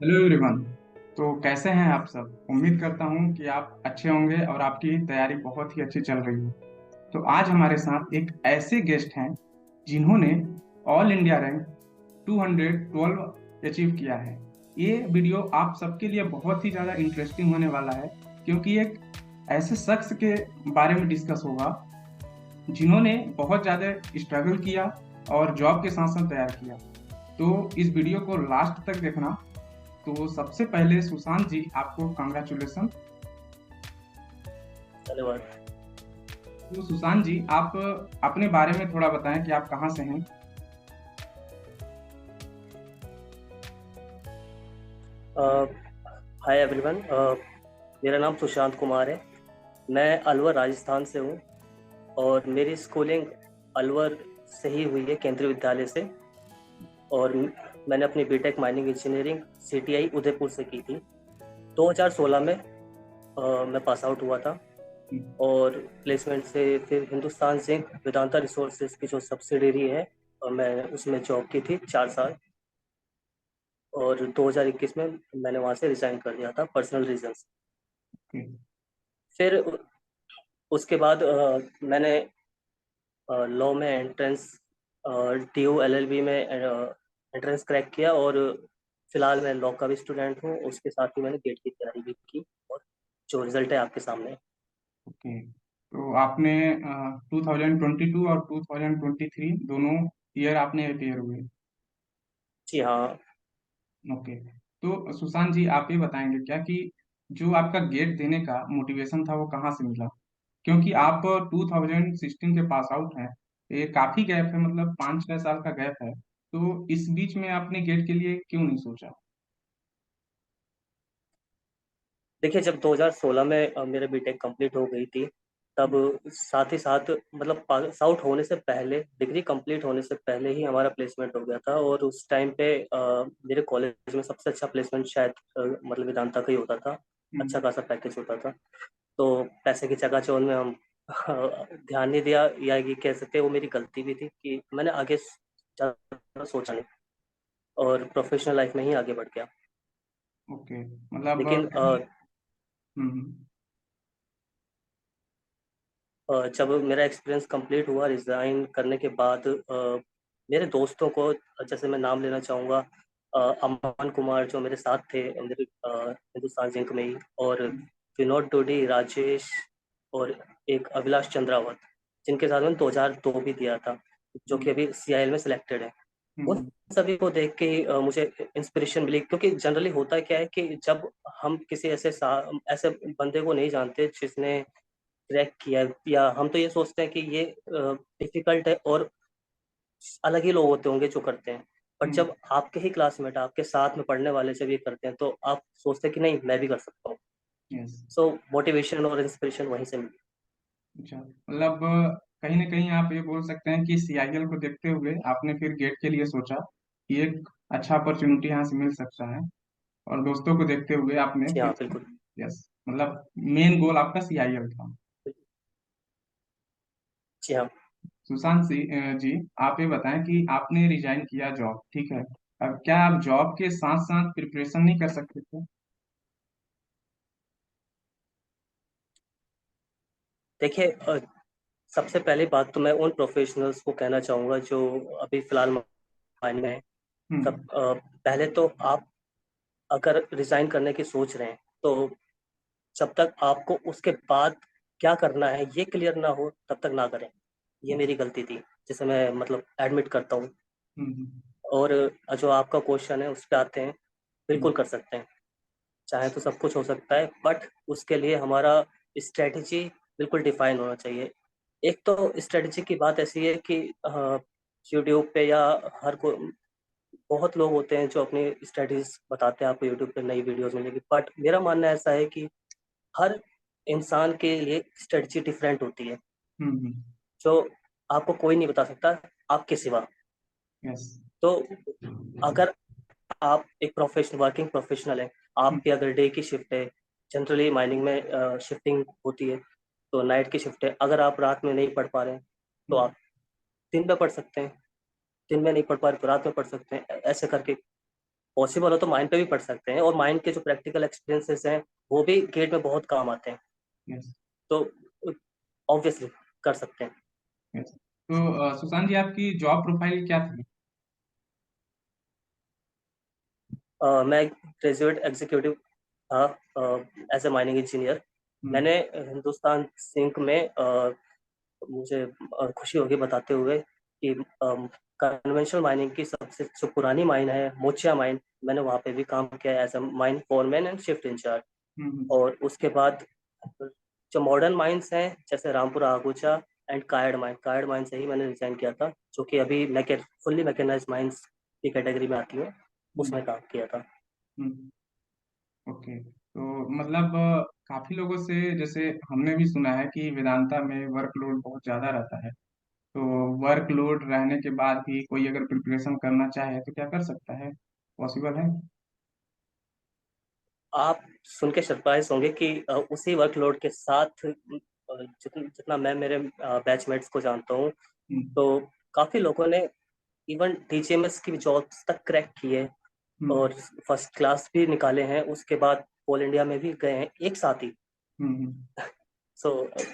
Hello everyone. तो कैसे हैं आप सब? उम्मीद करता हूं कि आप अच्छे होंगे और आपकी तैयारी बहुत ही अच्छी चल रही हो। तो आज हमारे साथ एक ऐसे गेस्ट हैं जिन्होंने ऑल इंडिया रैंक 212 अचीव किया है। ये वीडियो आप सबके लिए बहुत ही ज़्यादा इंटरेस्टिंग होने वाला है, क्योंकि एक ऐसे शख्स के बारे में डिस्कस होगा जिन्होंने बहुत ज़्यादा स्ट्रगल किया और जॉब के साथ साथ तैयार किया। तो इस वीडियो को लास्ट तक देखना। तो सबसे पहले सुशांत जी, आपको कांग्रेचुलेसन। धन्यवाद। तो सुशांत जी, आप अपने बारे में थोड़ा बताएं कि आप कहाँ से हैं। Hi everyone. मेरा नाम सुशांत कुमार है। मैं अलवर राजस्थान से हूँ और मेरी स्कूलिंग अलवर से ही हुई है, केंद्रीय विद्यालय से। और मैंने अपनी BTech mining engineering CTI Udaipur से की थी। 2016 में मैं पास आउट हुआ था और प्लेसमेंट से फिर हिंदुस्तान जिंक वेदांता रिसोर्सेज की जो सब्सिडरी है, मैं उसमें जॉब की थी 4 साल। और 2021 में मैंने वहाँ से रिजाइन कर दिया था पर्सनल रीजन। फिर उसके बाद मैंने लॉ में एंट्रेंस, टीयू एलएलबी में एंट्रेंस क्रैक किया। और फिलहाल मैं लॉ का भी स्टूडेंट हूँ, उसके साथ ही मैंने गेट की तैयारी भी की। और जो रिजल्ट है आपके सामने है। ओके। तो आपने 2022 और 2023 दोनों ईयर आपने अपेयर हुए। जी हाँ। ओके। तो सुशांत जी, आप ये बताएंगे क्या कि जो आपका गेट देने का मोटिवेशन था वो कहाँ से मिला? क्योंकि आप 2016 के पास आउट हैं। ये काफी गैप है, मतलब 5-6 साल का गैप है। तो इस बीच में आपने गेट के लिए क्यों नहीं सोचा? देखिए, जब 2016 में मेरा बीटेक कंप्लीट हो गई थी, तब साथ ही साथ मतलब पास आउट होने से पहले, डिग्री कंप्लीट होने से पहले ही हमारा प्लेसमेंट हो गया था। और उस टाइम पे मेरे कॉलेज में सबसे अच्छा प्लेसमेंट शायद मतलब वेदांता का ही होता था। अच्छा हम्म। खासा पैकेज होता था। तो पैसे की चकाचौंध में हम ध्यान नहीं दिया, या ये कह सकते हैं वो मेरी गलती भी थी कि मैंने आगे ज़्यादा सोचा नहीं और प्रोफेशनल लाइफ में ही आगे बढ़ गया। ओके, मतलब लेकिन हम्म। जब मेरा एक्सपीरियंस कंप्लीट हुआ रिज़ाइन करने के बाद, मेरे दोस्तों को, जैसे मैं नाम लेना चाहूँगा, अमन कुमार जो मेरे साथ थे मेरे हिंदुस्तान जिंक में ही, और विनोद डोडी, राजेश, और एक अभिलाष चंद्रावत, जिनके साथ मैंने 2002 भी दिया था, जो कि हम्म। अभी सीआईएल में सिलेक्टेड है। उन हम्म। सभी को देख के ही मुझे इंस्पिरेशन मिली, क्योंकि जनरली होता क्या है कि जब हम किसी ऐसे बंदे को नहीं जानते जिसने क्रैक किया है, या हम तो ये सोचते हैं कि ये डिफिकल्ट है और अलग ही लोग होते होंगे जो करते हैं। बट हम्म। जब आपके ही क्लासमेट, आपके साथ में पढ़ने वाले जब ये करते हैं, तो आप सोचते हैं कि नहीं, मैं भी कर सकता हूँ। यस। सो मोटिवेशन और इंस्पिरेशन वहीं से मिली। अच्छा, मतलब कहीं ना कहीं आप ये बोल सकते हैं कि सीआईएल को देखते हुए आपने फिर गेट के लिए सोचा कि एक अच्छा अपॉर्चुनिटी यहाँ से मिल सकता है, और दोस्तों को देखते हुए आपने जी फिर। हाँ, बिल्कुल। यस, मतलब मेन गोल आपका सीआईएल था। जी हाँ। जी, आप ये बताएं कि आपने रिजाइन किया जॉब, ठीक है। अब क्या आप जॉब के साथ साथ प्रिपरेशन नहीं कर सकते थे? देखिए, सबसे पहली बात तो मैं उन प्रोफेशनल्स को कहना चाहूँगा जो अभी फिलहाल माइंड में है। हम्म। तब पहले तो आप अगर रिजाइन करने की सोच रहे हैं, तो जब तक आपको उसके बाद क्या करना है ये क्लियर ना हो, तब तक ना करें। ये मेरी गलती थी, जिसे मैं मतलब एडमिट करता हूँ। हम्म। और जो आपका क्वेश्चन है उस पर आते हैं। हम्म। बिल्कुल कर सकते हैं। चाहे तो सब कुछ हो सकता है, बट उसके लिए हमारा स्ट्रेटजी बिल्कुल डिफाइन होना चाहिए। एक तो स्ट्रेटजी की बात ऐसी है कि यूट्यूब पे या हर को बहुत लोग होते हैं जो अपनी स्ट्रेटजीज बताते हैं, आपको यूट्यूब पे नई वीडियोस मिलेगी। बट मेरा मानना ऐसा है कि हर इंसान के लिए स्ट्रेटजी डिफरेंट होती है, हम्म। जो आपको कोई नहीं बता सकता आपके सिवा। यस। तो अगर आप एक वर्किंग प्रोफेशनल है, आपकी अगर डे की शिफ्ट है, जनरली माइनिंग में शिफ्टिंग होती है, तो नाइट की शिफ्ट है। अगर आप रात में नहीं पढ़ पा रहे हैं, तो आप दिन में पढ़ सकते हैं। दिन में नहीं पढ़ पा रहे तो रात में पढ़ सकते हैं, ऐसे करके पॉसिबल हो तो माइंड पे भी पढ़ सकते हैं, और माइंड के जो प्रैक्टिकल एक्सपीरियंसेस हैं वो भी गेट में बहुत काम आते हैं। यस। तो ऑब्वियसली कर सकते हैं। यस। तो सुशांत जी, आपकी जॉब प्रोफाइल क्या थी? मैं ग्रेजुएट एग्जीक्यूटिव था एज ए माइनिंग इंजीनियर। हम्म। मैंने हिंदुस्तान जिंक में मुझे खुशी होगी बताते हुए कि कन्वेंशनल माइनिंग की सबसे जो पुरानी माइन है मोचिया माइन, मैंने वहाँ पे भी काम किया as a mine foreman and shift in charge. हम्म। और उसके बाद जो मॉडर्न माइंस हैं जैसे रामपुरा आगूचा एंड कायड माइन से ही मैंने रिजाइन किया था, जो कि अभी फुल्ली मैकेनाइज्ड माइंस की कैटेगरी में आती है, हम्म। उसमें काम किया था। हम्म। ओके, तो मतलब काफी लोगों से जैसे हमने भी सुना है कि वेदांता में वर्कलोड बहुत ज्यादा रहता है। तो वर्कलोड रहने के बाद भी कोई अगर प्रिपरेशन करना चाहे तो क्या कर सकता है? पॉसिबल है? आप सुन के सरप्राइज होंगे कि उसी वर्कलोड के साथ जितना जितना मैं मेरे बैचमेट्स को जानता हूँ, हम्म। तो काफी लोगों ने इवन डीजीएमएस की जॉब्स तक क्रैक की है, हम्म। और फर्स्ट क्लास भी निकाले हैं, उसके बाद ऑल इंडिया में भी गए हैं एक साथ ही। हम्म। सो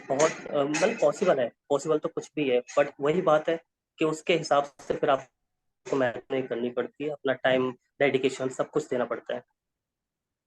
बहुत मतलब पॉसिबल है, पॉसिबल तो कुछ भी है, बट वही बात है कि उसके हिसाब से फिर आपको मेहनत नहीं करनी पड़ती है, अपना टाइम डेडिकेशन सब कुछ देना पड़ता है।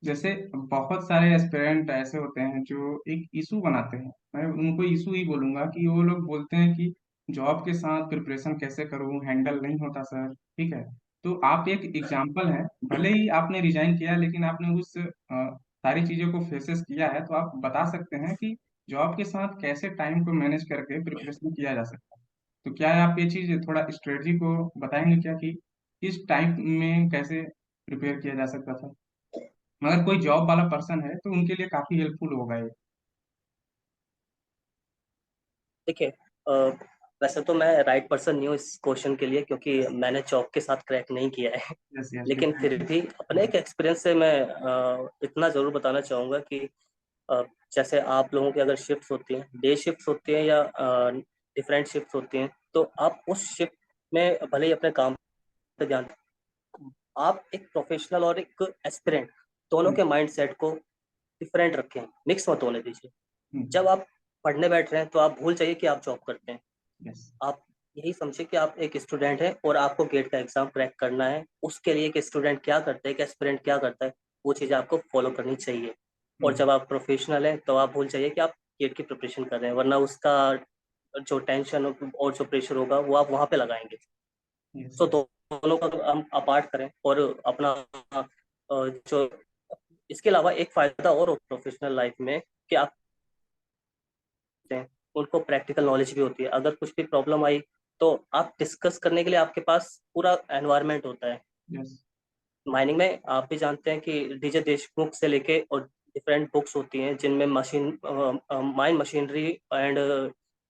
जैसे बहुत सारे एस्पिरेंट ऐसे होते हैं जो एक इशू बनाते हैं, मैं उनको इशू ही बोलूंगा, कि वो लोग बोलते हैं कि जॉब के साथ प्रिपरेशन कैसे करूं, हैंडल नहीं होता सर। ठीक है, तो आप एक एग्जाम्पल हैं। भले ही आपने रिजाइन किया लेकिन आपने उस सारी चीजों को फेसेस किया है, तो आप बता सकते हैं कि जॉब के साथ कैसे टाइम को मैनेज करके प्रिपरेशन किया जा सकता है। तो क्या आप ये चीज थोड़ा स्ट्रेटजी को बताएंगे क्या, कि किस टाइम में कैसे प्रिपेयर किया जा सकता था? मगर कोई जॉब वाला पर्सन है तो उनके लिए काफी हेल्पफुल होगा ये। देखिए, वैसे तो मैं राइट पर्सन नहीं हूँ इस क्वेश्चन के लिए, क्योंकि मैंने जॉब के साथ क्रैक नहीं किया है। यस, यस, लेकिन फिर डिफरेंट। भी अपने एक एक्सपीरियंस से मैं इतना ज़रूर बताना चाहूँगा कि अ, जैसे आप लोगों की अगर शिफ्ट्स होती हैं, डे शिफ्ट्स होती हैं या डिफरेंट शिफ्ट्स होती हैं, तो आप उस शिफ्ट में भले ही अपने काम पे ध्यान दें, आप एक प्रोफेशनल और एक एस्पिरेंट दोनों के माइंड सेट को डिफरेंट रखें, मिक्स मत होने दीजिए। जब आप पढ़ने बैठ रहे हैं तो आप भूल जाइए कि आप जॉब करते हैं। यस। आप यही समझिए कि आप एक स्टूडेंट हैं और आपको गेट का एग्जाम क्रैक करना है। उसके लिए एक स्टूडेंट क्या करता है, एक एस्पिरेंट क्या करता है, वो चीज़ें आपको फॉलो करनी चाहिए। और जब आप प्रोफेशनल हैं तो आप भूल जाइए कि आप गेट की प्रिपरेशन कर रहे हैं, वरना उसका जो टेंशन और जो प्रेशर होगा वो आप वहाँ पे लगाएंगे। यस। So yes. दोनों का हम अपार्ट करें, और अपना जो इसके अलावा एक फायदा और हो प्रोफेशनल लाइफ में कि आप हैं, उनको प्रैक्टिकल नॉलेज भी होती है। अगर कुछ भी प्रॉब्लम आई तो आप डिस्कस करने के लिए आपके पास पूरा एनवायरनमेंट होता है। यस। माइनिंग में आप भी जानते हैं कि डीजे देशमुख से लेके और डिफरेंट बुक्स होती हैं जिनमें माइन मशीनरी एंड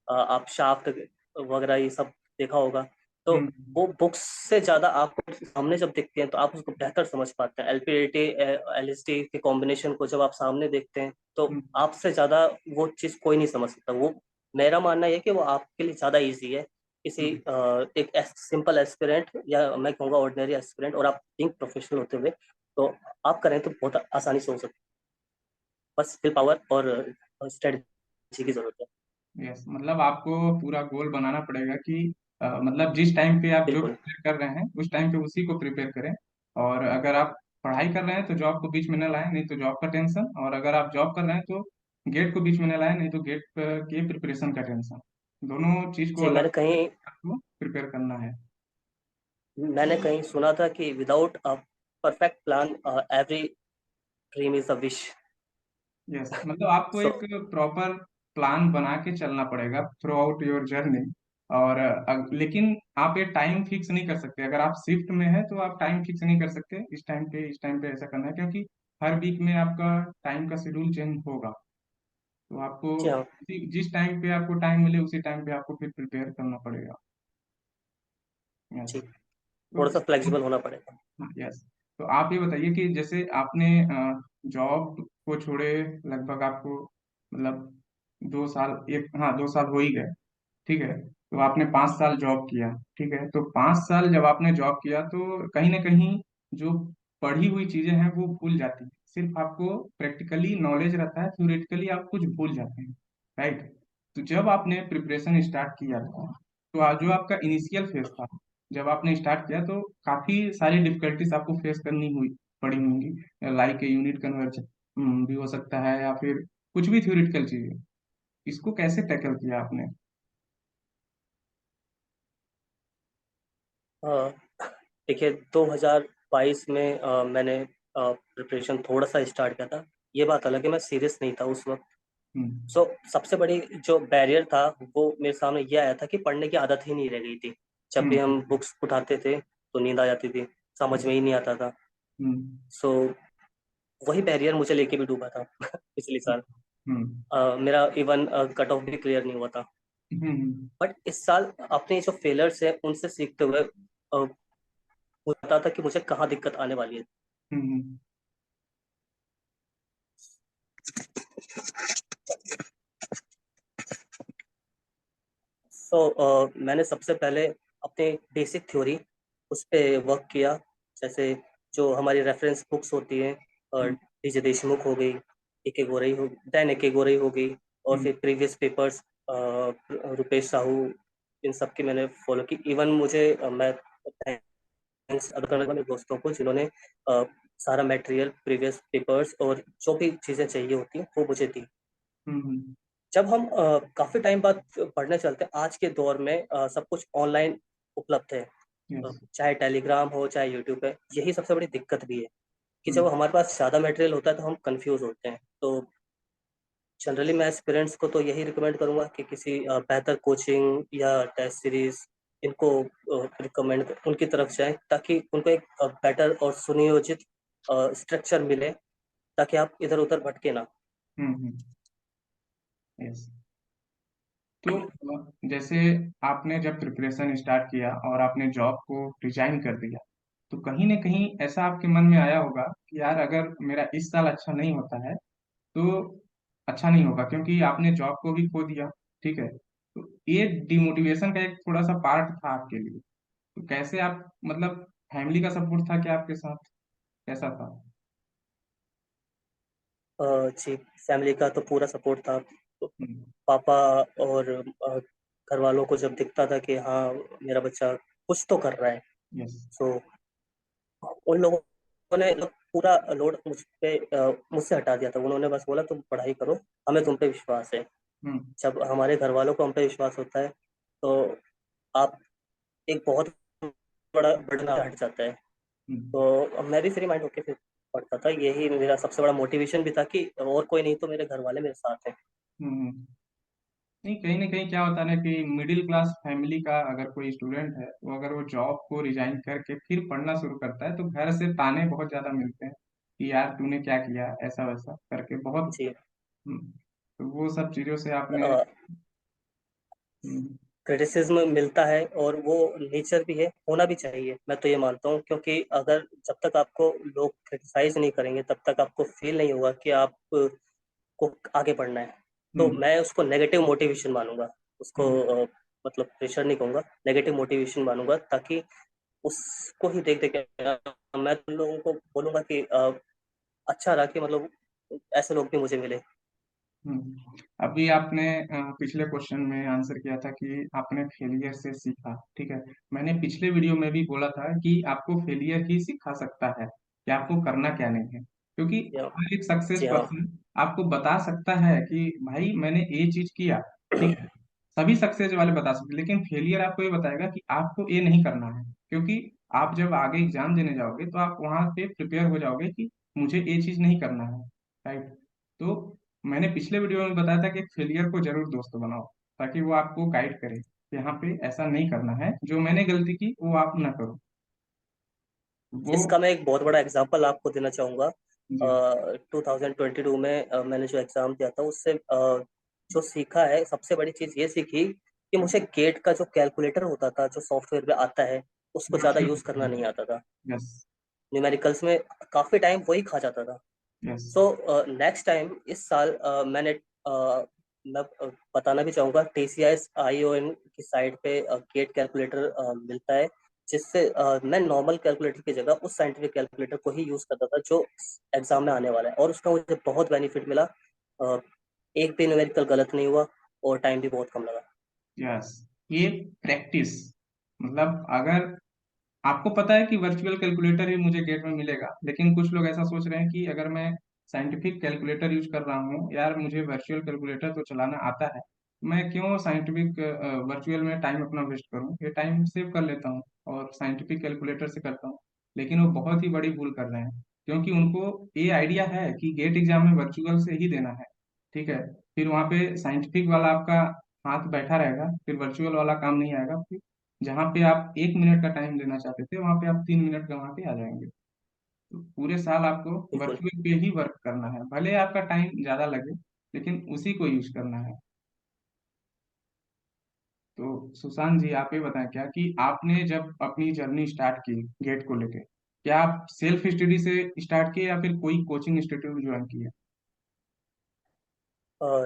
आप शाफ्ट वगैरह ये सब देखा होगा। तो हम्म। वो बुक्स से ज़्यादा आपको सामने जब देखते हैं तो आप उसको बेहतर समझ पाते हैं। एलपीडीटी एलएसडी के कॉम्बिनेशन को जब आप सामने देखते हैं तो हम्म। आपसे ज़्यादा वो चीज़ कोई नहीं समझ सकता। वो मेरा मानना है कि वो आपके लिए ज़्यादा ईजी है किसी एक सिंपल एस्पिरेंट या मैं कहूँगा ऑर्डिनरी एस्पिरेंट, और आप थिंक प्रोफेशनल होते हुए तो आप करें तो बहुत आसानी से हो सकता है। बस विल पावर और स्ट्रेटजी की जरूरत है। यस, मतलब आपको पूरा गोल बनाना पड़ेगा कि मतलब जिस टाइम पे आप जो बिल्कुल। प्रिपेयर कर रहे हैं उस टाइम पे उसी को प्रिपेयर करें। और अगर आप पढ़ाई कर रहे हैं तो जॉब को बीच में न लाएं, नहीं तो जॉब का टेंशन। और अगर आप जॉब कर रहे हैं तो गेट को बीच में न लाएं, नहीं तो गेट के प्रिपरेशन का टेंशन। दोनों चीज को जी, अलग आपको प्रिपेयर करना है। मैंने कहीं सुना था कि without a perfect plan every dream is a wish. Yes, मतलब आपको सो एक प्रॉपर प्लान बना के चलना पड़ेगा थ्रू आउट योर जर्नी। और लेकिन आप ये टाइम फिक्स नहीं कर सकते। अगर आप शिफ्ट में है तो आप टाइम फिक्स नहीं कर सकते, इस टाइम पे ऐसा करना है, क्योंकि हर वीक में आपका टाइम का शेड्यूल चेंज होगा। तो आपको जी हाँ। जिस टाइम पे आपको टाइम मिले उसी टाइम पे आपको फिर प्रिपेयर करना पड़ेगा। यस। जी, तो थोड़ा सा फ्लेक्सिबल होना पड़ेगा। यस, तो आप ये बताइए कि जैसे आपने जॉब को छोड़े लगभग आपको मतलब 2 साल, एक, हाँ, 2 साल हो ही गए। ठीक है, तो आपने 5 साल जॉब किया। ठीक है, तो 5 साल जब आपने जॉब किया तो कहीं ना कहीं जो पढ़ी हुई चीजें हैं वो भूल जाती हैं, सिर्फ आपको प्रैक्टिकली नॉलेज रहता है, थ्योरेटिकली आप कुछ भूल जाते हैं, राइट। तो जब आपने प्रिपरेशन स्टार्ट किया था, तो आज जो आपका इनिशियल फेज था, जब आपने स्टार्ट किया तो काफी सारी डिफिकल्टीज आपको फेस करनी हुई पड़ी होंगी, लाइक यूनिट कन्वर्जन भी हो सकता है, या फिर कुछ भी थ्योरेटिकल चीजें, इसको कैसे टैकल किया आपने? अ, देखिए 2022 में मैंने प्रिपरेशन थोड़ा सा स्टार्ट किया था। ये बात अलग है, मैं सीरियस नहीं था उस वक्त। हम्म। सो सबसे बड़ी जो बैरियर था वो मेरे सामने ये आया था कि पढ़ने की आदत ही नहीं रह गई थी। जब भी हम्म। हम बुक्स उठाते थे तो नींद आ जाती थी, समझ में ही नहीं आता था। हम्म। सो वही बैरियर मुझे लेके भी डूबा था पिछले साल। हम्म। मेरा इवन कट ऑफ भी क्लियर नहीं हुआ था। हम्म। बट इस साल अपने जो फेलर्स है उनसे सीखते हुए मुझे पता था कि मुझे कहाँ दिक्कत आने वाली है। हम्म। मैंने सबसे पहले अपने बेसिक थ्योरी उस पर वर्क किया। जैसे जो हमारी रेफरेंस बुक्स होती हैं, हम्म। डीजे देशमुख हो गई, एके गोरई हो, दैन एके गोरई हो गई, और हम्म। फिर प्रीवियस पेपर्स रुपेश साहू, इन सब की मैंने फॉलो की। इवन मुझे मैं थैंक्स अदा करना चाहूंगा मेरे दोस्तों को जिन्होंने सारा मटेरियल, प्रीवियस पेपर्स और जो भी चीज़ें चाहिए होती हैं वो मुझे दी। हम्म। जब हम काफी टाइम बाद पढ़ने चलते हैं, आज के दौर में सब कुछ ऑनलाइन उपलब्ध है। यस। चाहे टेलीग्राम हो चाहे यूट्यूब है, यही सबसे बड़ी दिक्कत भी है कि जब हम्म। हमारे पास ज्यादा मटेरियल होता है तो हम कंफ्यूज होते हैं। तो जनरली मैं एस्पिरेंट्स को तो यही रिकमेंड करूंगा कि किसी बेहतर कोचिंग या टेस्ट सीरीज इनको रिकमेंड उनकी तरफ जाएं, ताकि उनको एक बेटर और सुनियोजित स्ट्रक्चर मिले, ताकि आप इधर उधर भटके ना। हम्म। यस। तो जैसे आपने जब प्रिपरेशन स्टार्ट किया और आपने जॉब को रिजाइन कर दिया, तो कहीं ना कहीं ऐसा आपके मन में आया होगा कि यार अगर मेरा इस साल अच्छा नहीं होता है तो अच्छा नहीं होगा, क्योंकि आपने जॉब को भी खो दिया, ठीक है। तो ये डिमोटिवेशन का एक थोड़ा सा पार्ट था आपके लिए। तो कैसे आप, मतलब फैमिली का सपोर्ट था क्या आपके साथ, कैसा था? जी, फैमिली का तो पूरा सपोर्ट था। तो हम्म। पापा और घर वालों को जब दिखता था कि हाँ मेरा बच्चा कुछ तो कर रहा है, यस। सो उन लोगों ने पूरा लोड मुझसे हटा दिया था। उन्होंने बस बोला तुम पढ़ाई करो, हमें तुम पे विश्वास है। हम्म। जब हमारे घर वालों को हम पे विश्वास होता है तो आप एक बहुत बड़ा बर्डन हट जाता है। हम्म। तो अब मैं भी फ्री माइंड होकर फिर पढ़ता था। यही मेरा सबसे बड़ा मोटिवेशन भी था कि और कोई नहीं तो मेरे घर वाले मेरे साथ हैं। हम्म। नहीं, कहीं ना कहीं क्या होता है ना कि मिडिल क्लास फैमिली का अगर कोई स्टूडेंट है, तो अगर वो जॉब को रिजाइन करके फिर पढ़ना शुरू करता है तो घर से ताने बहुत ज्यादा मिलते हैं कि यार तूने क्या किया, ऐसा वैसा करके बहुत। जी। तो वो सब चीजों से आपने। हम्म। क्रिटिसिज्म मिलता है और वो नेचर भी है, होना भी चाहिए, मैं तो ये मानता हूँ। क्योंकि अगर जब तक आपको लोग क्रिटिसाइज नहीं करेंगे तब तक आपको फील नहीं होगा कि आप को आगे बढ़ना है। तो हम्म। मैं उसको नेगेटिव मोटिवेशन मानूंगा, उसको हम्म। मतलब प्रेशर नहीं कहूंगा, नेगेटिव मोटिवेशन मानूंगा। ताकि उसको ही देख देख के मैं तुम लोगों को बोलूंगा कि अच्छा रहा कि मतलब ऐसे लोग भी मुझे मिले। अभी आपने पिछले क्वेश्चन में आंसर किया था कि आपने फेलियर से सीखा, ठीक है। मैंने पिछले वीडियो में भी बोला था कि आपको फेलियर ही सिखा सकता है कि आपको करना क्या नहीं है, क्योंकि जी हाँ। हर एक सक्सेस जी हाँ। पर्सन आपको बता सकता है कि भाई मैंने ये चीज किया, ठीक है। सभी सक्सेस वाले बता सकते हैं, लेकिन फेलियर आपको ये बताएगा कि आपको ये नहीं करना है, क्योंकि आप जब आगे एग्जाम देने जाओगे तो आप वहां पे प्रिपेयर हो जाओगे कि मुझे ये चीज नहीं करना है, राइट। तो मैंने पिछले वीडियो में बताया था कि फेलियर को जरूर दोस्त बनाओ, ताकि वो आपको गाइड करे कि यहाँ पे ऐसा नहीं करना है, जो मैंने गलती की वो आप ना करो। वो। इसका मैं एक बहुत बड़ा एग्जांपल आपको देना चाहूँगा। जी। 2022 में मैंने जो एग्ज़ाम दिया था उससे जो सीखा है, सबसे बड़ी चीज़ ये सीखी कि मुझे गेट का जो कैलकुलेटर होता था जो सॉफ्टवेयर में आता है उसको ज़्यादा यूज़ करना नहीं आता था। यस। न्यूमेरिकल्स में काफ़ी टाइम वही खा जाता था। यस। सो नेक्स्ट टाइम इस साल मैंने मैं बताना भी चाहूँगा, TCS ION की साइट पे गेट कैलकुलेटर मिलता है। जिससे मैं नॉर्मल कैलकुलेटर की जगह उस साइंटिफिक कैलकुलेटर को ही यूज करता था जो एग्जाम में आने वाला है, और उसका मुझे बहुत बेनिफिट मिला। अ, एक भी न्यूमेरिकल गलत नहीं हुआ और टाइम भी बहुत कम लगा। यस, ये प्रैक्टिस, मतलब अगर आपको पता है कि वर्चुअल कैलकुलेटर ही मुझे गेट में मिलेगा, लेकिन कुछ लोग ऐसा सोच रहे हैं कि अगर मैं साइंटिफिक कैलकुलेटर यूज कर रहा हूँ, यार मुझे वर्चुअल कैलकुलेटर तो चलाना आता है, मैं क्यों साइंटिफिक वर्चुअल में टाइम अपना वेस्ट करूँ, ये टाइम सेव कर लेता हूँ और साइंटिफिक कैलकुलेटर से करता हूँ। लेकिन वो बहुत ही बड़ी भूल कर रहे हैं, क्योंकि उनको ये आइडिया है कि गेट एग्जाम में वर्चुअल से ही देना है, ठीक है, फिर वहाँ पे साइंटिफिक वाला आपका हाथ बैठा रहेगा, फिर वर्चुअल वाला काम नहीं आएगा, फिर जहाँ पे आप 1 मिनट का टाइम देना चाहते थे वहाँ पे आप 3 मिनट गंवा के आ जाएंगे। तो पूरे साल आपको बिल्कुल। वर्चुअल पे ही वर्क करना है, भले आपका टाइम ज्यादा लगे, लेकिन उसी को यूज करना है। तो सुशांत जी, आप ये बताएं क्या कि आपने जब अपनी जर्नी स्टार्ट की गेट को लेके, क्या आप सेल्फ स्टडी से स्टार्ट किए या फिर कोई कोचिंग इंस्टीट्यूट ज्वाइन किया?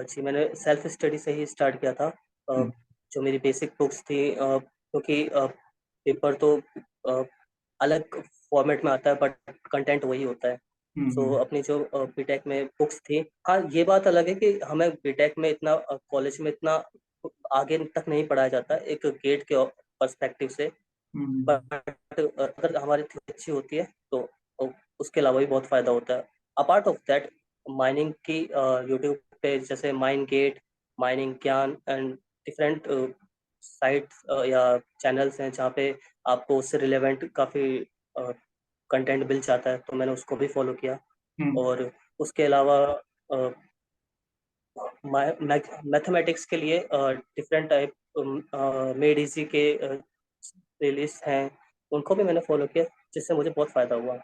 जी, मैंने सेल्फ स्टडी से ही स्टार्ट किया था। हम्म। जो मेरी बेसिक बुक्स थी, क्योंकि पेपर तो अ, अलग फॉर्मेट में आता है बट कंटेंट वही होता है। सो हम्म। अपनी जो बीटेक में बुक्स थी, हाँ ये बात अलग है कि हमें बीटेक में इतना कॉलेज में इतना आगे तक नहीं पढ़ाया जाता एक गेट के पर्सपेक्टिव से। हम्म। बट अगर हमारी थ्योरी अच्छी होती है तो उसके अलावा भी बहुत फायदा होता है। अपार्ट ऑफ दैट, माइनिंग की यूट्यूब पे जैसे माइन गेट, माइनिंग ज्ञान एंड डिफरेंट साइट्स या चैनल्स हैं जहाँ पे आपको उससे रिलेवेंट काफ़ी कंटेंट मिल जाता है, तो मैंने उसको भी फॉलो किया। हम्म। और उसके अलावा मैथमेटिक्स के लिए डिफरेंट टाइप मेड इजी के प्लेलिस्ट हैं, उनको भी मैंने फॉलो किया जिससे मुझे बहुत फायदा हुआ।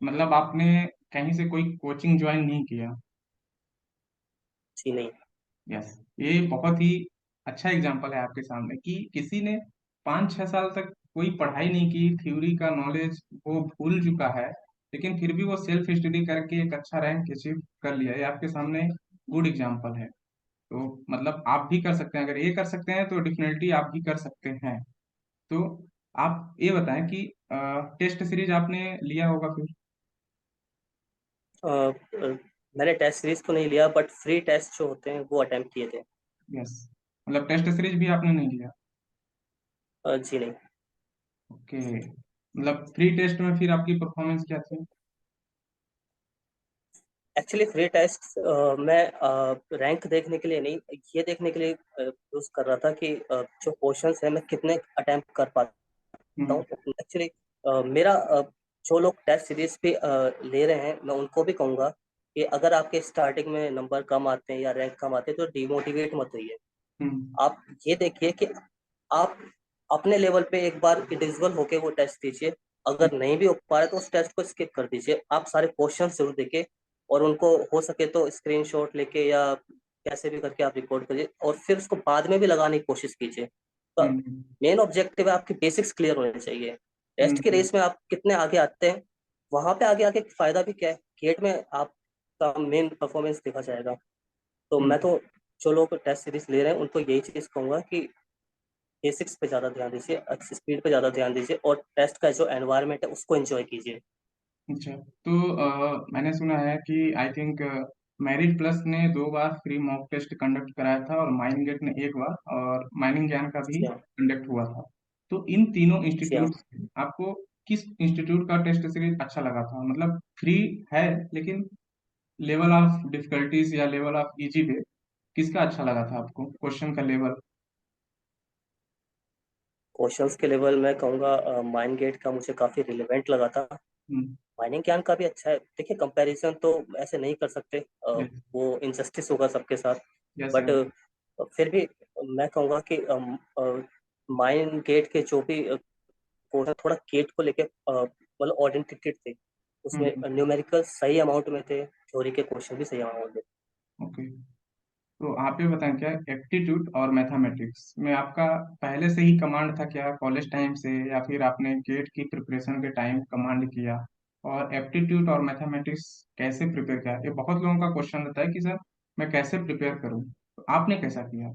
मतलब आपने कहीं से कोई कोचिंग ज्वाइन नहीं किया? जी नहीं। यस, ये बहुत ही अच्छा एग्जाम्पल है आपके सामने कि किसी ने 5-6 साल तक कोई पढ़ाई नहीं की, थ्योरी का नॉलेज वो भूल चुका है, लेकिन फिर भी वो सेल्फ स्टडी करके एक अच्छा रैंक अचीव कर लिया। ये आपके सामने गुड एग्जाम्पल है। तो मतलब आप भी कर सकते हैं, अगर ये कर सकते हैं तो डेफिनेटली आप भी कर सकते हैं। तो आप ये बताएं कि टेस्ट सीरीज आपने लिया होगा फिर? मैंने टेस्ट सीरीज तो नहीं लिया बट फ्री टेस्ट जो होते हैं वो अटेम्प्ट किए थे। यस, मतलब टेस्ट सीरीज भी आपने नहीं लिया? जी नहीं। ओके, मतलब फ्री टेस्ट में फिर आपकी परफॉर्मेंस क्या थी? एक्चुअली फ्री टेस्ट मैं रैंक देखने के लिए नहीं, ये देखने के लिए यूज कर रहा था कि जो क्वेश्चंस है मैं कितने अटेम्प्ट कर पाता हम्म। हूँ। एक्चुअली मेरा जो लोग टेस्ट सीरीज पे ले रहे हैं मैं उनको भी कहूँगा कि अगर आपके स्टार्टिंग में नंबर कम आते हैं या रैंक कम आते हैं तो डिमोटिवेट मत होइए। हम्म। आप ये देखिए कि आप अपने लेवल पे एक बार इंडिविजुअल होके वो टेस्ट दीजिए। अगर नहीं भी हो पा रहा है तो उस टेस्ट को स्किप कर दीजिए, आप सारे क्वेश्चन जरूर देखिए और उनको हो सके तो स्क्रीनशॉट लेके या कैसे भी करके आप रिकॉर्ड करिए और फिर उसको बाद में भी लगाने की कोशिश कीजिए। तो हम्म। मेन ऑब्जेक्टिव है आपके बेसिक्स क्लियर होने चाहिए। टेस्ट की हम्म। रेस में आप कितने आगे आते हैं, वहां पे आगे आके फायदा भी क्या है, गेट में आपका मेन परफॉर्मेंस देखा जाएगा। तो हम्म। मैं तो जो लोग टेस्ट सीरीज ले रहे हैं उनको यही चीज कहूंगा कि बेसिक्स पे ज़्यादा ध्यान दीजिए, स्पीड पे ज़्यादा ध्यान दीजिए और टेस्ट का जो एनवायरनमेंट है उसको एंजॉय कीजिए। अच्छा, तो मैंने सुना है कि आई थिंक मेरिट प्लस ने 2 बार फ्री मॉक टेस्ट कंडक्ट कराया था और माइनिंग गेट ने 1 बार, और माइनिंग ज्ञान का भी जी हाँ। कंडक्ट हुआ था। तो इन तीनों जी हाँ। इंस्टीट्यूट से आपको किस इंस्टीट्यूट का टेस्ट सीरीज अच्छा लगा था? मतलब फ्री है, लेकिन लेवल ऑफ डिफिकल्टीज या लेवल ऑफ इजी पे किसका अच्छा लगा था आपको, क्वेश्चन का लेवल? क्वेश्चंस के लेवल मैं कहूँगा माइंड गेट का मुझे काफ़ी रिलेवेंट लगा था। हम्म। माइनिंग ज्ञान का भी अच्छा है, देखिए कंपैरिजन तो ऐसे नहीं कर सकते, यस। वो इनजस्टिस होगा सबके साथ। यस। बट फिर भी मैं कहूँगा कि माइंड गेट के जो भी कोर्स थोड़ा गेट को लेके मतलब ऑथेंटिकेट थे, उसमें हम्म। न्यूमेरिकल सही अमाउंट में थे, थ्योरी के क्वेश्चन भी सही अमाउंट में थे। ओके, तो आप ये बताएं क्या एप्टीट्यूड और मैथमेटिक्स में आपका पहले से ही कमांड था क्या, कॉलेज टाइम से, या फिर आपने गेट की प्रिपरेशन के टाइम कमांड किया? और एप्टीट्यूड और मैथमेटिक्स कैसे प्रिपेयर किया? ये बहुत लोगों का क्वेश्चन रहता है कि सर मैं कैसे प्रिपेयर करूं, तो आपने कैसा किया?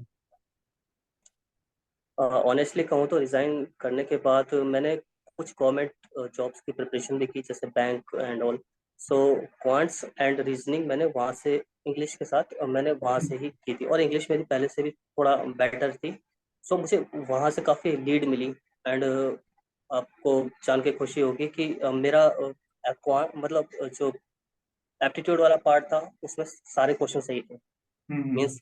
ऑनेस्टली कहूँ तो रिज़ाइन करने के बाद मैंने कुछ गवर्नमेंट जॉब्स की प्रिपरेशन भी की, जैसे bank and all. So quants and reasoning मैंने वहाँ से, इंग्लिश के साथ मैंने वहाँ से ही की थी, और इंग्लिश मेरी पहले से भी थोड़ा बेटर थी। सो मुझे वहाँ से काफ़ी लीड मिली। एंड आपको जान के खुशी होगी कि मेरा मतलब जो एप्टीट्यूड वाला पार्ट था उसमें सारे क्वेश्चन सही थे। हम्म। मीन्स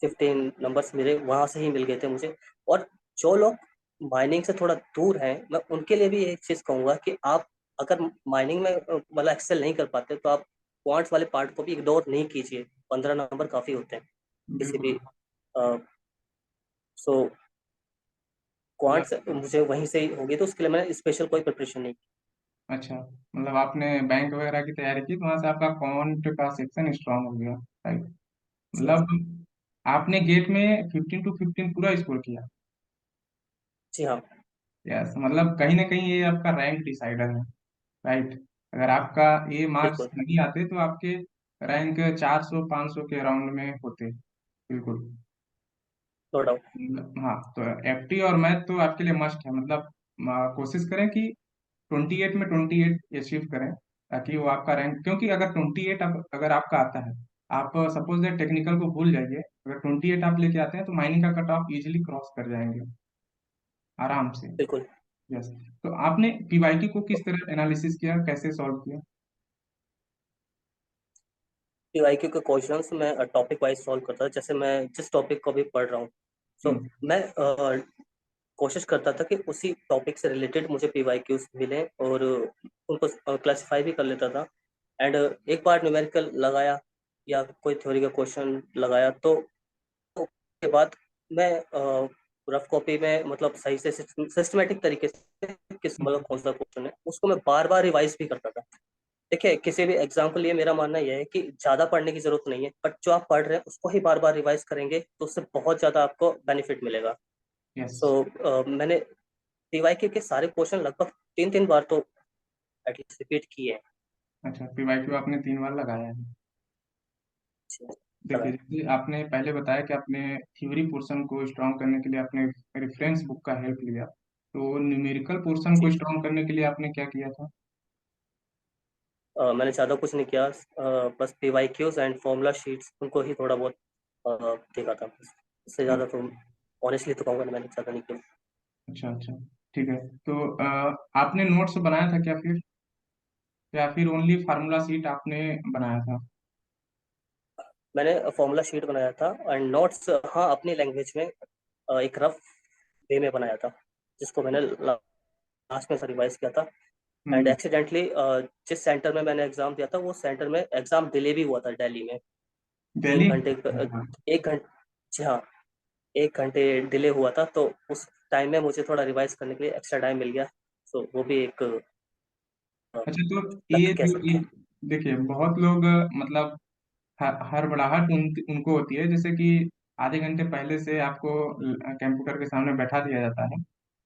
15 नंबर्स मेरे वहां से ही मिल गए थे मुझे। और जो लोग माइनिंग से थोड़ा दूर हैं, मैं उनके लिए भी एक चीज कहूंगा कि आप अगर माइनिंग में मतलब एक्सेल नहीं कर पाते तो आप क्वांट्स वाले पार्ट को भी इग्नोर नहीं कीजिए। 15 नंबर काफी होते हैं किसी बिल्कुल। भी। सो क्वांट्स मतलब मुझे वहीं से ही होगी, तो उसके लिए मैंने स्पेशल कोई प्रिपरेशन नहीं अच्छा, मतलब आपने बैंक वगैरह की तैयारी की तो वहां से आपका कॉन्ट का सेक्शन स्ट्रांग हो गया, राइट? की। मतलब आपने गेट में 15 to 15 पूरा स्कोर किया। जी हाँ। यस, मतलब कहीं ना कहीं ये आपका रैंक डिसाइडर है, राइट? अगर आपका ये मार्क्स बिल्कुल। नहीं आते तो आपके रैंक 400 500 के अराउंड में होते। बिल्कुल। No doubt. हाँ, तो एफटी और मैथ तो आपके लिए मस्ट है। मतलब कोशिश करें कि 28 में 28 अचीव करें, ताकि वो आपका रैंक, क्योंकि अगर 28 अगर आपका आता है, आप सपोज दैट टेक्निकल को भूल जाइए, अगर 28 आप लेके आते हैं तो माइनिंग का कट ऑफ इजिली क्रॉस कर जाएंगे, आराम से। बिल्कुल। यस। तो आपने पीवाईक्यू को किस तरह एनालिसिस किया, कैसे सॉल्व किया? पीवाईक्यू के क्वेश्चंस मैं टॉपिक वाइज सॉल्व करता था, जैसे मैं जिस टॉपिक को भी पढ़ रहा हूँ। सो हम्म। मैं कोशिश करता था कि उसी टॉपिक से रिलेटेड मुझे पीवाईक्यूज मिले, और उनको क्लासिफाई भी कर लेता था। एंड एक बार न्यूमेरिकल लगाया या कोई थ्योरी का क्वेश्चन लगाया, तो उसके बाद मैं रफ कॉपी में मतलब सही से सिस्टमेटिक तरीके से किस मतलब कौन सा क्वेश्चन है उसको मैं बार बार रिवाइज भी करता था। देखिए, किसी भी एग्जाम के लिए मेरा मानना यह है कि ज्यादा पढ़ने की जरूरत नहीं है, बट जो आप पढ़ रहे हैं उसको ही बार बार रिवाइज करेंगे तो उससे बहुत ज्यादा आपको बेनिफिट मिलेगा। यस। सो मैंने पीवाईक्यू के सारे क्वेश्चन लगभग 3 3 बार तो एटलीस्ट रिपीट किए हैं। अच्छा, पीवाईक्यू आपने 3 बार लगाया है। देखिए, लगाए। जैसे आपने पहले बताया कि आपने थ्योरी पोर्शन को स्ट्रॉन्ग करने के लिए आपने रेफरेंस बुक का हेल्प लिया, तो न्यूमेरिकल पोर्शन को जी। स्ट्रॉन्ग करने के लिए आपने क्या किया था? मैंने ज़्यादा कुछ नहीं किया, बस पीवाईक्यूज एंड फॉर्मूला शीट्स उनको ही थोड़ा बहुत देखा था बस। इससे ज़्यादा तो ऑनेस्टली तो कहूँगा मैंने ज़्यादा नहीं किया। अच्छा अच्छा, ठीक है। तो आपने नोट्स बनाया था क्या फिर, या फिर ओनली फार्मूला सीट आपने बनाया था? मैंने फॉर्मूला शीट बनाया था एंड नोट्स, हाँ, अपनी लैंग्वेज में एक रफ वे में बनाया था, जिसको मैंने लास्ट में रिवाइज किया था। And hmm. एक्सीडेंटली जिस सेंटर में मैंने एग्जाम दिया था वो सेंटर में एग्जाम डिले भी हुआ था दिल्ली में। तीन दिल्ली। घंटे हाँ। 1 घंटे, जी हाँ, 1 घंटे डिले हुआ था, तो उस टाइम में मुझे थोड़ा रिवाइज करने के लिए एक्स्ट्रा टाइम मिल गया। सो वो भी एक अच्छा, तो लक ये कह जो सकते हैं। देखिए, बहुत लोग मतलब हड़बड़ाहट उनको होती है, जैसे कि आधे घंटे पहले से आपको कंप्यूटर के सामने बैठा दिया जाता है।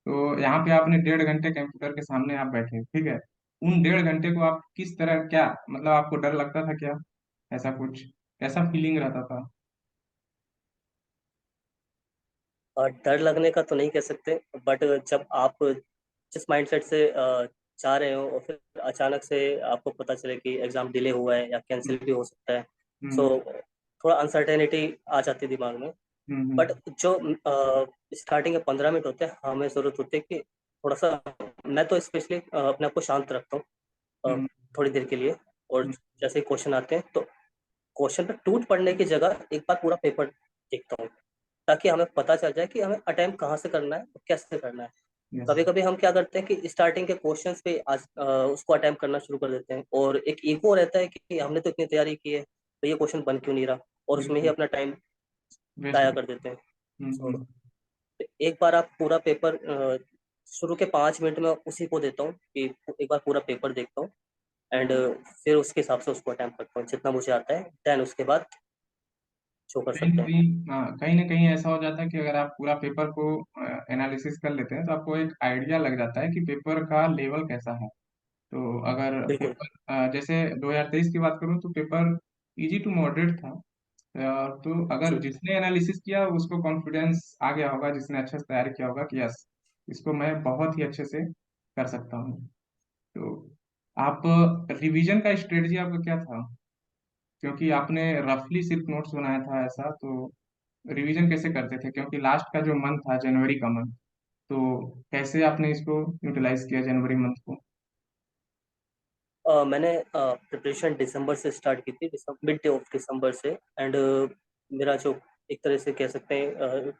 तो यहाँ पे आपने 1.5 घंटे कंप्यूटर के सामने आप बैठे, ठीक है। उन 1.5 घंटे को आप किस तरह, क्या मतलब आपको डर लगता था क्या, ऐसा कुछ, कैसा फीलिंग रहता था? और डर लगने का तो नहीं कह सकते, बट जब आप जिस माइंडसेट से जा रहे हो और फिर अचानक से आपको पता चले कि एग्जाम डिले हुआ है या कैंसिल भी हो सकता है, सो हम्म थोड़ा अनसर्टेनिटी आ जाती है दिमाग में। बट हम्म जो स्टार्टिंग के 15 मिनट होते हैं, हमें जरूरत होती है कि थोड़ा सा, मैं तो स्पेशली अपने आप को शांत रखता हूँ हम्म थोड़ी देर के लिए। और हम्म जैसे ही क्वेश्चन आते हैं तो क्वेश्चन पे टूट पड़ने की जगह एक बार पूरा पेपर देखता हूँ, ताकि हमें पता चल जाए कि हमें अटेम्प्ट कहाँ से करना है और कैसे करना है। यस। कभी कभी हम क्या करते हैं कि स्टार्टिंग के क्वेश्चंस पे आज उसको अटेम्प्ट करना शुरू कर देते हैं, और एक ईगो रहता है कि हमने तो इतनी तैयारी की है तो ये क्वेश्चन बन क्यों नहीं रहा, और उसमें ही बिल्कुल। अपना टाइम वेस्ट। जाया कर देते हैं। सो हम्म। एक बार आप पूरा पेपर, शुरू के 5 मिनट में उसी को देता हूँ कि एक बार पूरा पेपर देखता हूँ। एंड फिर उसके हिसाब से उसको अटेम्प्ट करता हूँ जितना मुझे आता है, देन उसके बाद जो कर कहीं न सकते हैं। कहीं, हाँ, कहीं ना कहीं ऐसा हो जाता है कि अगर आप पूरा पेपर को एनालिसिस कर लेते हैं तो आपको एक आइडिया लग जाता है कि पेपर का लेवल कैसा है। तो अगर बिल्कुल। पेपर जैसे 2023 की बात करूँ तो पेपर इजी टू मॉडरेट था। तो अगर जी। जिसने एनालिसिस किया उसको कॉन्फिडेंस आ गया होगा, जिसने अच्छे से तैयारी किया होगा कि यस, इसको मैं बहुत ही अच्छे से कर सकता हूँ। तो आप रिवीजन का स्ट्रेटजी आपका क्या था? क्योंकि आपने रफली सिर्फ नोट्स बनाया था ऐसा, तो रिवीजन कैसे करते थे? क्योंकि लास्ट का जो मंथ था जनवरी का मंथ, तो कैसे आपने इसको यूटिलाइज किया जनवरी मंथ को? मैंने प्रिपरेशन दिसंबर से स्टार्ट की थी, मिड ऑफ दिसंबर से। एंड मेरा जो एक तरह से कह सकते हैं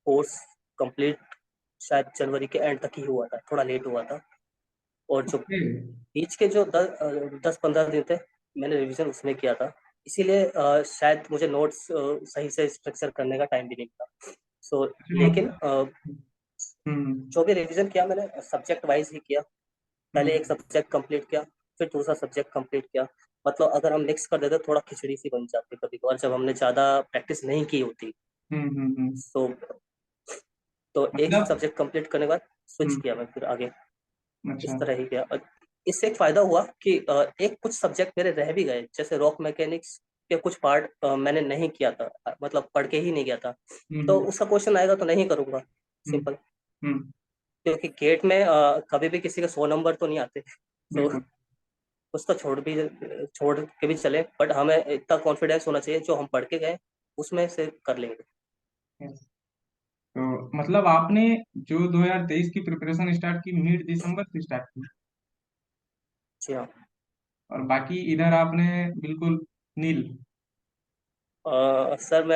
कोर्स कंप्लीट शायद जनवरी के एंड तक ही हुआ था, थोड़ा लेट हुआ था। और जो ओके। बीच के जो 10-15 दिन थे, मैंने रिवीजन उसमें किया था। इसीलिए शायद मुझे नोट्स सही से स्ट्रक्चर करने का टाइम भी नहीं मिला। सो लेकिन मतलब। हम्म। जो भी रिवीजन किया मैंने सब्जेक्ट वाइज ही किया। पहले एक हम्म। सब्जेक्ट कंप्लीट किया, फिर दूसरा सब्जेक्ट कंप्लीट किया। मतलब अगर हम मिक्स कर देते थोड़ा खिचड़ी सी बन जाती कभी कभार, जब हमने ज़्यादा प्रैक्टिस नहीं की होती। सो तो एक मतलब। सब्जेक्ट कंप्लीट करने के बाद स्विच हम्म। किया मैं फिर आगे। अच्छा। इस तरह ही किया। और इससे एक फायदा हुआ कि एक कुछ सब्जेक्ट मेरे रह भी गए, जैसे रॉक मैकेनिक्स के कुछ पार्ट मैंने नहीं किया था, मतलब पढ़ के ही नहीं गया था। तो हम्म। उसका क्वेश्चन आएगा तो नहीं करूंगा, हम्म। सिंपल। हम्म। क्योंकि गेट में कभी भी किसी के 100 नंबर तो नहीं आते। तो बिल्कुल। कुछ तो छोड़ के भी चले, बट हमें इतना कॉन्फिडेंस होना चाहिए जो हम पढ़ के गए उसमें से कर लेंगे। Yes. तो मतलब आपने जो 2023 की प्रिपरेशन स्टार्ट की मिड दिसंबर से स्टार्ट की, जी हाँ। और बाकी इधर आपने बिल्कुल नील। सर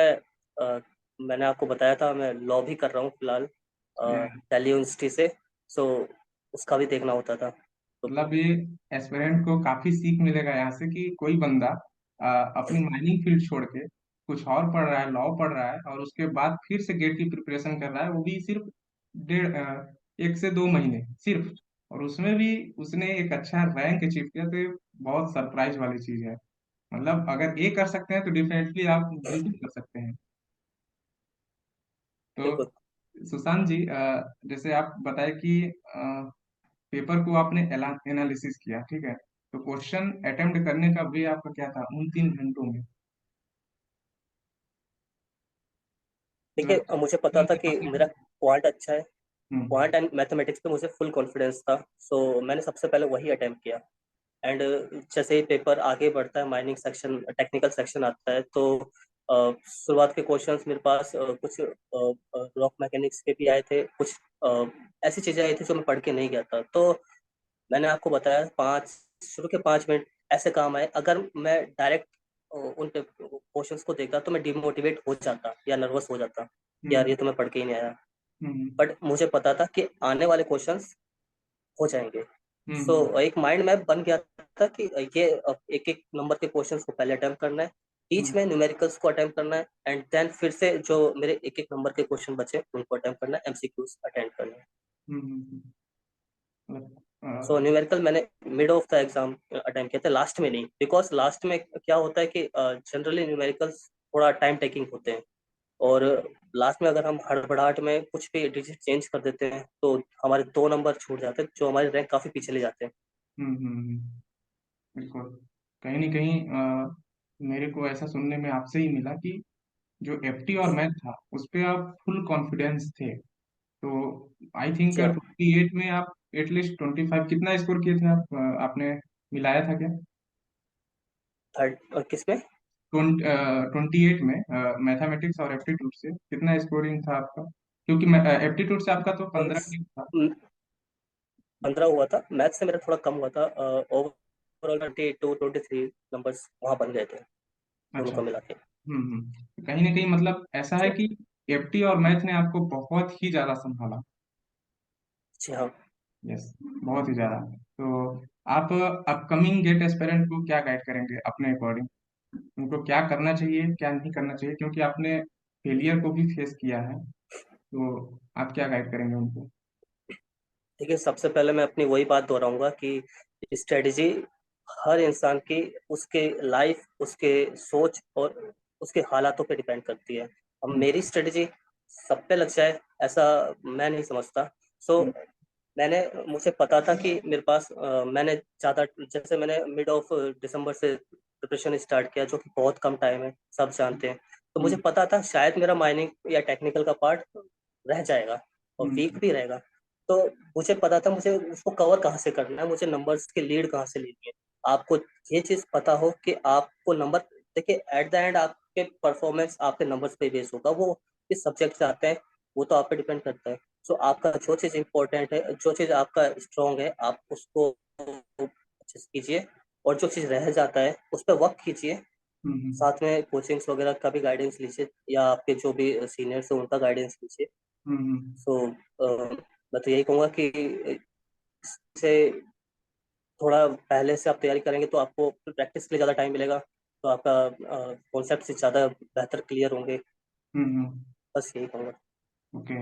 अ, मैंने आपको बताया था मैं लॉ भी कर रहा हूँ फिलहाल, दिल्ली यूनिवर्सिटी से। सो उसका भी देखना होता था तो। मतलब ये एस्पिरेंट को काफी सीख मिलेगा यहाँ से कि कोई बंदा अपनी माइनिंग फील्ड छोड़ के कुछ और पढ़ रहा है, लॉ पढ़ रहा है, और उसके बाद फिर से गेट की प्रिपरेशन कर रहा है, वो भी सिर्फ 1 से 2 महीने सिर्फ, और उसमें भी उसने एक अच्छा रैंक अचीव किया। तो ये बहुत सरप्राइज वाली चीज है। मतलब अगर ये कर सकते हैं तो डेफिनेटली आप बिल्कुल कर सकते हैं। तो बिल्कुल। सुशांत जी, जैसे आप बताए कि पेपर को आपने एनालिसिस किया, ठीक है, तो क्वेश्चन अटेम्प्ट करने का वे आपका क्या था उन 3 घंटों में? देखिए मतलब मुझे पता था कि आपने। मेरा क्वांट अच्छा है। हम्म। क्वांट एंड मैथमेटिक्स पे मुझे फुल कॉन्फिडेंस था। सो मैंने सबसे पहले वही अटेम्प्ट किया। एंड जैसे ही पेपर आगे बढ़ता है, माइनिंग सेक्शन टेक्निकल सेक्शन आता है, तो शुरुआत के क्वेश्चंस मेरे पास कुछ रॉक मैकेनिक्स के भी आए थे, कुछ ऐसी चीजें आई थी जो मैं पढ़ के नहीं गया था। तो मैंने आपको बताया, शुरू के 5 मिनट ऐसे काम आए। अगर मैं डायरेक्ट उन क्वेश्चंस को देखता तो मैं डिमोटिवेट हो जाता या नर्वस हो जाता कि यार हम्म। ये तो मैं पढ़ के ही नहीं आया। हम्म। बट मुझे पता था कि आने वाले क्वेश्चंस हो जाएंगे। सो हम्म। एक माइंड मैप बन गया था कि ये एक एक नंबर के क्वेश्चंस को पहले अटेम्प्ट करना है, बीच हम्म। में न्यूमेरिकल्स को अटेम्प्ट करना है, एंड देन फिर से जो मेरे एक एक नंबर के क्वेश्चन बचे उनको अटेम्प्ट करना है, एमसीक्यूज अटेम्प्ट करना है। मतलब, सो न्यूमेरिकल मैंने mid of the exam attempt किया था, लास्ट में नहीं। बिकॉज लास्ट में क्या होता है कि जनरली न्यूमेरिकल्स थोड़ा टाइम टेकिंग होते हैं। और लास्ट में अगर हम हड़बड़ाहट में कुछ भी डिजिट चेंज कर देते हैं तो हमारे 2 नंबर छूट जाते हैं, जो हमारे रैंक काफी पीछे ले जाते हैं। बिल्कुल। कहीं ना कहीं मेरे को ऐसा सुनने में आपसे ही मिला कि जो एफटी और मैथ था उस पे आप फुल कॉन्फिडेंस थे। तो आई थिंक जी हाँ। 28 में आप एटलीस्ट 25 कितना स्कोर किए थे आप? आपने मिलाया था क्या? थर्ड किस में? 28 में मैथमेटिक्स और एप्टीट्यूड से कितना स्कोरिंग था आपका? क्योंकि एप्टीट्यूड से आपका तो 15 था। 15 हुआ था, मैथ से मेरा थोड़ा कम हुआ था। ओवरऑल 22-23 नंबर्स वहाँ बन गए थे दोनों अच्छा। को मिला के। कहीं ना कहीं मतलब ऐसा है जी कि एफटी और मैथ ने आपको बहुत ही ज्यादा संभाला। जी हाँ। यस, बहुत ही ज्यादा। तो आप अपकमिंग गेट एस्पिरेंट को क्या गाइड करेंगे अपने अकॉर्डिंग? उनको क्या करना चाहिए, क्या नहीं करना चाहिए, क्योंकि आपने फेलियर को भी फेस किया है, तो आप क्या गाइड करेंगे उनको? देखिए सबसे पहले मैं अपनी वही बात दोहराऊंगा कि स्ट्रेटजी हर इंसान की, उसके लाइफ, उसके सोच और उसके हालातों पे डिपेंड करती है। अब हम्म। मेरी स्ट्रेटजी सब पे लग जाए ऐसा मैं नहीं समझता। सो हम्म। मुझे पता था कि मेरे पास मैंने ज़्यादा, जैसे मैंने मिड ऑफ दिसंबर से प्रिपरेशन स्टार्ट किया, जो कि बहुत कम टाइम है, सब जानते हैं। तो मुझे हम्म, पता था शायद मेरा माइनिंग या टेक्निकल का पार्ट रह जाएगा और वीक हम्म, भी रहेगा। तो मुझे पता था मुझे उसको कवर कहाँ से करना है, मुझे नंबर्स की लीड कहाँ से लेनी है। आपको ये चीज़ पता हो कि आपको नंबर, देखिए एट द एंड आपके परफॉर्मेंस आपके नंबर्स पे बेस होगा, वो किस सब्जेक्ट से आते हैं वो तो आप पे डिपेंड करता है। सो आपका जो चीज़ इंपॉर्टेंट है, जो चीज़ आपका स्ट्रांग है, आप उसको अच्छे से कीजिए, और जो चीज़ रह जाता है उस पर वर्क कीजिए। हम्म, साथ में कोचिंग्स वगैरह का भी गाइडेंस लीजिए, या आपके जो भी सीनियर्स हैं उनका गाइडेंस लीजिए। हम्म, सो मैं तो यही कहूँगा कि इससे थोड़ा पहले से आप तैयारी करेंगे तो आपको प्रैक्टिस के लिए ज़्यादा टाइम मिलेगा, तो आपका कॉन्सेप्ट से ज़्यादा बेहतर क्लियर होंगे। हम्म। बस यही कहूँगा। ओके,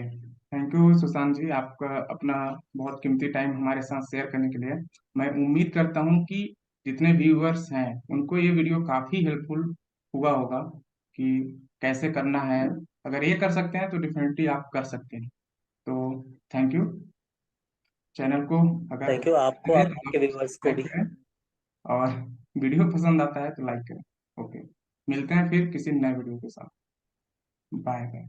थैंक यू सुशांत जी, आपका अपना बहुत कीमती टाइम हमारे साथ शेयर करने के लिए। मैं उम्मीद करता हूँ कि जितने व्यूअर्स हैं उनको ये वीडियो काफ़ी हेल्पफुल हुआ होगा कि कैसे करना है। अगर ये कर सकते हैं तो डेफिनेटली आप कर सकते हैं। तो थैंक यू। चैनल को अगर थैंक यू आपको, लगे तो आपके आप व्यूअर्स को सब्सक्राइब भी। करें, और वीडियो पसंद आता है तो लाइक करें। ओके, मिलते हैं फिर किसी नए वीडियो के साथ। Bye bye.